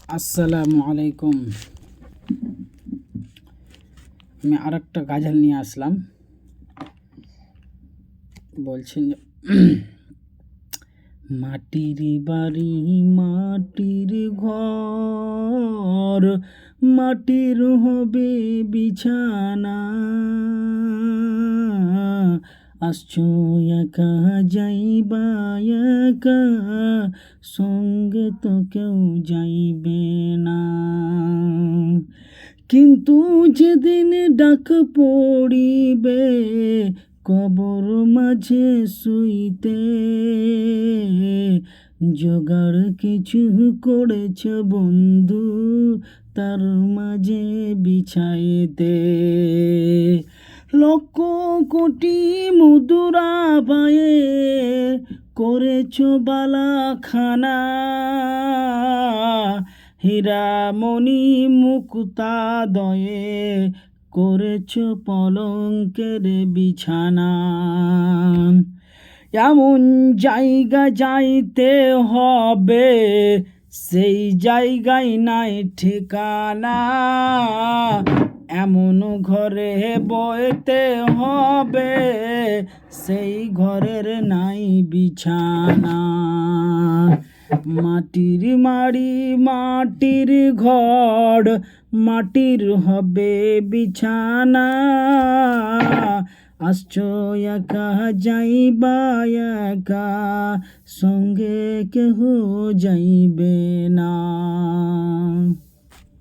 আসসালামু আলাইকুম। আমি আর একটা গাজাল নিয়ে আসলাম। বলছেন যে মাটির বাড়ি মাটির ঘর, মাটির হবে বিছানা। আসছো একা যাইবা একা, সঙ্গে তো কেউ যাইবে না। কিন্তু যেদিন ডাক পড়িবে কবর মাঝে শুইতে, জোগাড় কিছু করেছ বন্ধু তার মাঝে বিছাইতে। লক্ষ কোটি মুদ্রা পায়ে করেছ বালাখানা, হীরামণি মুক্তা দয়ে করেছ পলঙ্কের বিছানা। এমন জায়গা যাইতে হবে সেই জায়গায় নাই ঠিকানা, এমন ঘরে বইতে হবে সেই ঘরের নাই বিছানা। মাটির বাড়ি মাটির ঘর, মাটির হবে বিছানা। আসছো একা যাইবা একা, সঙ্গে কেহ যাইবে না।